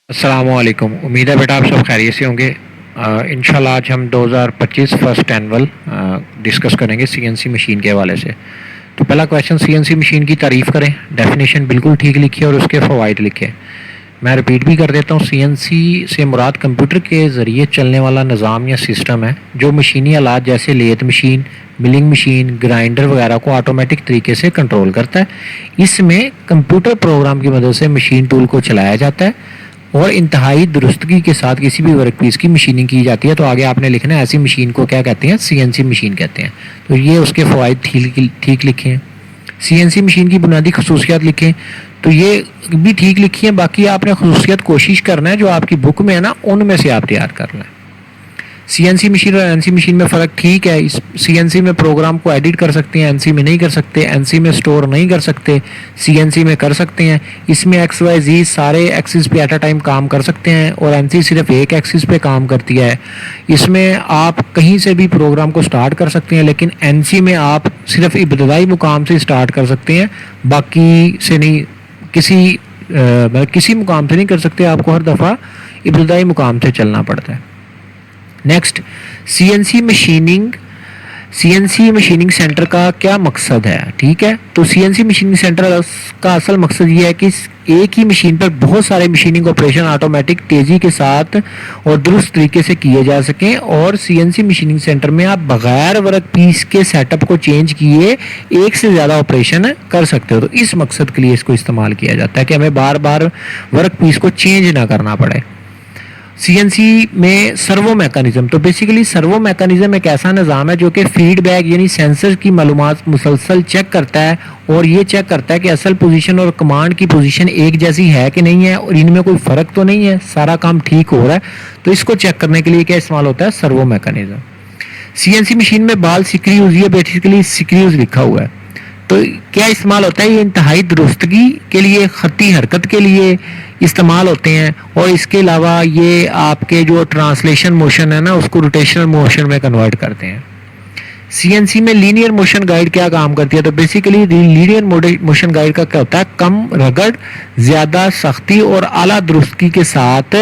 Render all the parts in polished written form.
अस्सलामुअलैकुम। उम्मीद है बेटा आप सब खैरियत से होंगे। इंशाल्लाह आज हम 2025 फर्स्ट एनुअल डिस्कस करेंगे सीएनसी मशीन के हवाले से। तो पहला क्वेश्चन, सीएनसी मशीन की तारीफ़ करें। डेफिनेशन बिल्कुल ठीक लिखिए और उसके फ़वाइद लिखे। मैं रिपीट भी कर देता हूँ, सीएनसी से मुराद कंप्यूटर के ज़रिए चलने वाला निज़ाम या सिस्टम है जो मशीनी आलात जैसे lathe machine, milling machine, grinder वगैरह को ऑटोमेटिक तरीके से कंट्रोल करता है। इसमें कंप्यूटर प्रोग्राम की मदद से मशीन टूल को चलाया जाता है और इंतहाई दुरुस्तगी के साथ किसी भी वर्कपीस की मशीनिंग की जाती है। तो आगे आपने लिखना है ऐसी मशीन को क्या कहते हैं, सीएनसी मशीन कहते हैं। तो ये उसके फ़वाइद ठीक लिखे हैं। सीएनसी मशीन की बुनियादी खसूसियात लिखें, तो ये भी ठीक लिखी है। बाकी आपने खसूसियात कोशिश करना है जो आपकी बुक में है ना, उनमें से आप तैयार करना है। सीएनसी मशीन और एनसी मशीन में फ़र्क ठीक है। इस सीएनसी में प्रोग्राम को एडिट कर सकते हैं, एनसी में नहीं कर सकते। एनसी में स्टोर नहीं कर सकते, सीएनसी में कर सकते हैं। इसमें एक्स वाई जी सारे एक्सिस पे एट अ टाइम काम कर सकते हैं और एनसी सिर्फ एक एक्सिस पे काम करती है। इसमें आप कहीं से भी प्रोग्राम को स्टार्ट कर सकते हैं, लेकिन एनसी में आप सिर्फ इब्तदाई मुकाम से स्टार्ट कर सकते हैं, बाकी से नहीं। किसी मुकाम से नहीं कर सकते, आपको हर दफ़ा इब्तदाई मुकाम से चलना पड़ता है। नेक्स्ट, सीएनसी मशीनिंग सेंटर का क्या मकसद है। ठीक है, तो सीएनसी मशीनिंग सेंटर का असल मकसद ये है कि एक ही मशीन पर बहुत सारे मशीनिंग ऑपरेशन ऑटोमेटिक तेज़ी के साथ और दुरुस्त तरीके से किए जा सकें। और सीएनसी मशीनिंग सेंटर में आप बगैर वर्क पीस के सेटअप को चेंज किए एक से ज़्यादा ऑपरेशन कर सकते हो। तो इस मकसद के लिए इसको इस्तेमाल किया जाता है कि हमें बार बार वर्क पीस को चेंज ना करना पड़े। सीएनसी में सर्वो मैकेनिज्म, तो बेसिकली सर्वो मैकेनिज्म एक ऐसा निज़ाम है जो कि फीडबैक यानी सेंसर की मालूमात मुसलसल चेक करता है और ये चेक करता है कि असल पोजीशन और कमांड की पोजीशन एक जैसी है कि नहीं है और इनमें कोई फ़र्क तो नहीं है, सारा काम ठीक हो रहा है। तो इसको चेक करने के लिए क्या इस्तेमाल होता है, सर्वो मैकेनिज्म। सीएनसी मशीन में बाल सिक्रीज, ये बेसिकली सिक्रीज लिखा हुआ है। तो क्या इस्तेमाल होता है, ये इंतहाई दुरुस्तगी के लिए, खत्ती हरकत के लिए इस्तेमाल होते हैं। और इसके अलावा ये आपके जो ट्रांसलेशन मोशन है ना, उसको रोटेशनल मोशन में कन्वर्ट करते हैं। सीएनसी में लीनियर मोशन गाइड क्या काम करती है, तो बेसिकली लीनियर मोशन गाइड का क्या होता है, कम रगड़, ज़्यादा सख्ती और आला दुरुस्तगी के साथ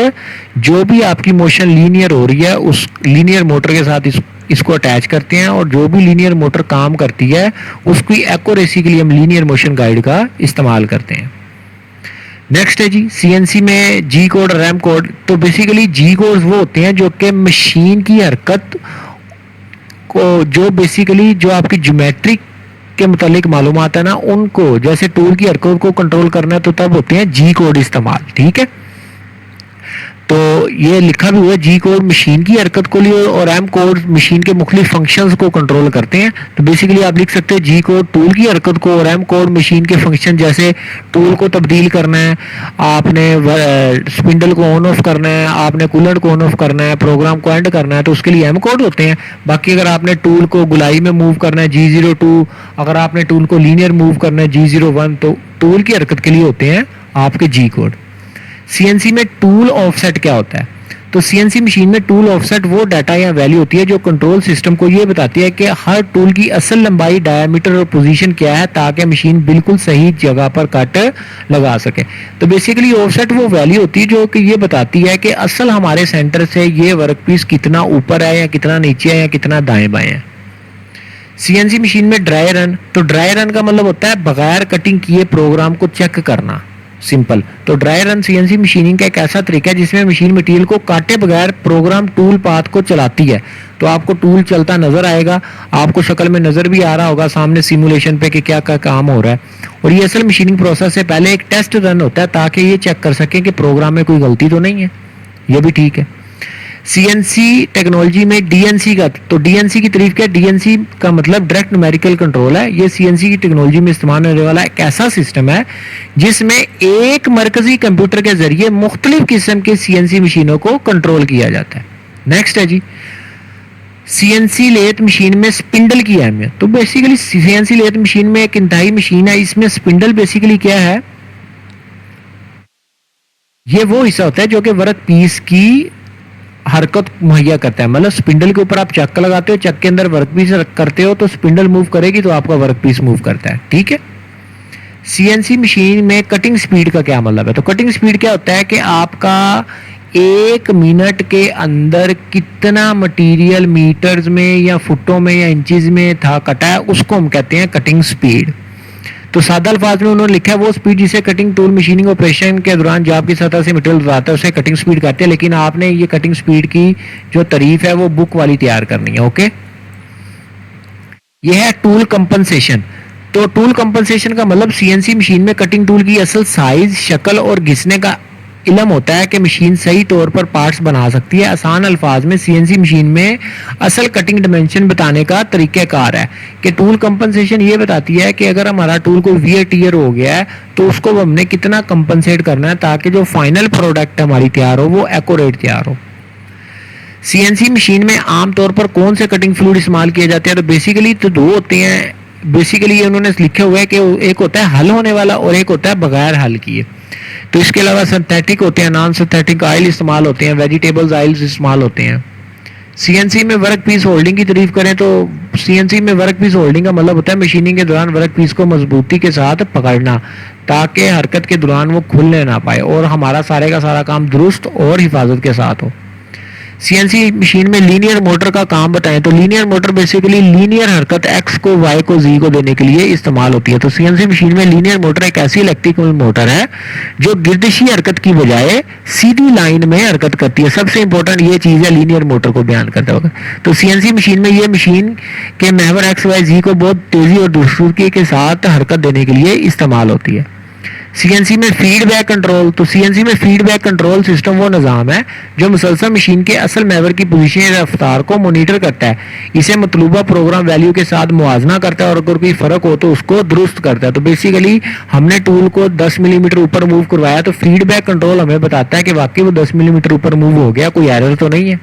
जो भी आपकी मोशन लीनियर हो रही है उस लीनियर मोटर के साथ इसको अटैच करते हैं और जो भी लीनियर मोटर काम करती है उसकी एक्यूरेसी के लिए हम लीनियर मोशन गाइड का इस्तेमाल करते हैं। नेक्स्ट है जी, सीएनसी में जी कोड, रैम कोड। तो बेसिकली जी कोड वो होते हैं जो कि मशीन की हरकत को, जो बेसिकली जो आपकी ज्योमेट्रिक के मुतालिक मालूमात है ना, उनको जैसे टूल की हरकत को कंट्रोल करना है तो तब होते हैं जी कोड इस्तेमाल। ठीक है, तो ये लिखा भी हुआ है, जी कोड मशीन की हरकत को लिए और एम कोड मशीन के मुख्तलिफ फंक्शंस को कंट्रोल करते हैं। तो बेसिकली आप लिख सकते हैं जी कोड टूल की हरकत को और एम कोड मशीन के फंक्शन, जैसे टूल को तब्दील करना है, आपने स्पिंडल को ऑन ऑफ करना है, आपने कूलेंट को ऑन ऑफ करना है, प्रोग्राम को एंड करना है, तो उसके लिए एम कोड होते हैं। बाकी अगर आपने टूल को गुलाई में मूव करना है G02, अगर आपने टूल को लीनियर मूव करना है G01, तो टूल की हरकत के लिए होते हैं आपके जी कोड। सीएनसी में टूल ऑफसेट क्या होता है, तो सीएनसी मशीन में टूल ऑफसेट वो डाटा या वैल्यू होती है जो कंट्रोल सिस्टम को ये बताती है कि हर टूल की असल लंबाई, डायमीटर और पोजीशन क्या है ताकि मशीन बिल्कुल सही जगह पर कट लगा सके। तो बेसिकली ऑफसेट वो वैल्यू होती है जो कि ये बताती है कि असल हमारे सेंटर से ये वर्कपीस कितना ऊपर है या कितना नीचे है या कितना दाएं बाएं है। सीएनसी मशीन में ड्राई रन, तो ड्राई रन का मतलब होता है बगैर कटिंग किए प्रोग्राम को चेक करना, सिंपल। तो ड्राई रन सीएनसी मशीनिंग का एक ऐसा तरीका है जिसमें मशीन मटेरियल को काटे बगैर प्रोग्राम टूल पाथ को चलाती है। तो आपको टूल चलता नजर आएगा, आपको शक्ल में नजर भी आ रहा होगा सामने सिमुलेशन पे कि क्या क्या काम हो रहा है। और ये असल मशीनिंग प्रोसेस से पहले एक टेस्ट रन होता है ताकि ये चेक कर सके कि प्रोग्राम में कोई गलती तो नहीं है। ये भी ठीक है। सीएनसी टेक्नोलॉजी में डीएनसी का, तो डीएनसी की तारीफ क्या है, डीएनसी का मतलब डायरेक्ट न्यूमेरिकल कंट्रोल है। ये सीएनसी की टेक्नोलॉजी में इस्तेमाल होने वाला एक ऐसा सिस्टम है जिसमें एक मरकजी कंप्यूटर के जरिए मुख्तलिफ किस्म के सीएनसी मशीनों को कंट्रोल किया जाता है। नेक्स्ट है जी, सीएनसी लेथ मशीन में स्पिंडल की अहमियत। तो बेसिकली सीएनसी लेथ मशीन में एक इंतहाई मशीन है, इसमें स्पिंडल बेसिकली क्या है, ये वो हिस्सा होता है जो कि वर्क पीस की हरकत मुहैया करता है। मतलब स्पिंडल के ऊपर आप चक लगाते हो, चक के अंदर वर्क पीस करते हो तो स्पिंडल मूव करेगी तो आपका वर्क पीस मूव करता है। ठीक है। सीएनसी मशीन में कटिंग स्पीड का क्या मतलब है? तो कटिंग स्पीड क्या होता है कि आपका 1 मिनट के अंदर कितना मटेरियल मीटर्स में या फुटों में या इंचेस में था कटा है, उसको हम कहते हैं कटिंग स्पीड। तो सादा अल्फाज में उन्होंने लिखा है वो स्पीड जिसे कटिंग टूल मशीनिंग ऑपरेशन के दौरान जॉब की सतह से मटेरियल उतारता है उसे कटिंग स्पीड कहते हैं। लेकिन आपने ये कटिंग स्पीड की जो तारीफ है वो बुक वाली तैयार करनी है। ओके, ये है टूल कंपनसेशन। तो टूल कंपनसेशन का मतलब सीएनसी मशीन में कटिंग टूल की असल साइज, शक्ल और घिसने का इल्म होता है कि मशीन सही तौर पर पार्ट्स बना सकती है। आसान अल्फाज में सीएनसी मशीन में असल कटिंग डिमेंशन बताने का तरीक़ाकार है कि टूल कंपनसेशन ये बताती है कि अगर हमारा टूल को वियर टियर हो गया है तो उसको हमने कितना कंपनसेट करना है ताकि जो फाइनल प्रोडक्ट हमारी तैयार हो वो एक्यूरेट तैयार हो। सीएनसी मशीन में आमतौर पर कौन से कटिंग फ्लूइड इस्तेमाल किए जाते हैं? तो बेसिकली तो दो होते हैं। बेसिकली ये उन्होंने लिखा हुआ है कि एक होता है हल होने वाला और एक होता है बगैर हल किए। तो इसके अलावा सिंथेटिक होते हैं, नॉन सिंथेटिक ऑयल इस्तेमाल होते हैं, वेजिटेबल्स ऑयल्स इस्तेमाल होते हैं। सीएनसी में वर्क पीस होल्डिंग की तारीफ करें तो सीएनसी में वर्क पीस होल्डिंग का मतलब होता है मशीनिंग के दौरान वर्क पीस को मजबूती के साथ पकड़ना ताकि हरकत के दौरान वो खुलने ना पाए और हमारा सारे का सारा काम दुरुस्त और हिफाजत के साथ हो। सीएनसी मशीन में लीनियर मोटर का काम बताएं तो लीनियर मोटर बेसिकली लीनियर हरकत एक्स को वाई को जी को देने के लिए इस्तेमाल होती है। तो सीएनसी मशीन में लीनियर मोटर एक ऐसी इलेक्ट्रिकल मोटर है जो गिरदशी हरकत की बजाय सीधी लाइन में हरकत करती है। सबसे इंपॉर्टेंट ये चीज है लीनियर मोटर को बयान करते वक्त। तो सीएनसी मशीन में ये मशीन के महवर एक्स वाई जी को बहुत तेजी और दुरुस्ती के साथ हरकत देने के लिए इस्तेमाल होती है। सीएनसी में फीडबैक कंट्रोल। तो सीएनसी में फीडबैक कंट्रोल सिस्टम वो निज़ाम है जो मुसलसल मशीन के असल मैवर की पोजीशन या रफ्तार को मॉनिटर करता है। इसे मतलूबा प्रोग्राम वैल्यू के साथ मुआवजा करता है और अगर कोई फ़र्क हो तो उसको दुरुस्त करता है। तो बेसिकली हमने टूल को 10 मिलीमीटर ऊपर मूव करवाया तो फीडबैक कंट्रोल हमें बताता है कि वाकई वो 10 मिलीमीटर ऊपर मूव हो गया, कोई एरर तो नहीं है।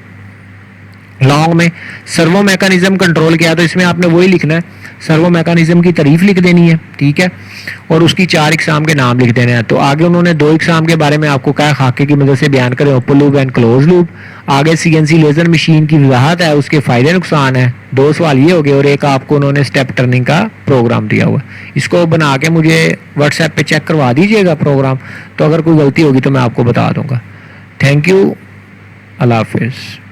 लॉन्ग में सर्वो मैकेनिज्म कंट्रोल किया तो इसमें आपने वही लिखना है, सर्वो मैकेनिज्म की तारीफ लिख देनी है, ठीक है, और उसकी 4 इकसाम के नाम लिख देने हैं। तो आगे उन्होंने 2 इकसाम के बारे में आपको कहा खाके की मदद से बयान करें, open loop and close loop. आगे सीएनसी लेजर मशीन की वजाहत है, उसके फायदे नुकसान है। 2 सवाल ये हो गए और एक आपको उन्होंने स्टेप टर्निंग का प्रोग्राम दिया हुआ है। इसको बना के मुझे व्हाट्सएप पे चेक करवा दीजिएगा प्रोग्राम, तो अगर कोई गलती होगी तो मैं आपको बता दूंगा। थैंक यू, अल्लाह हाफिज़।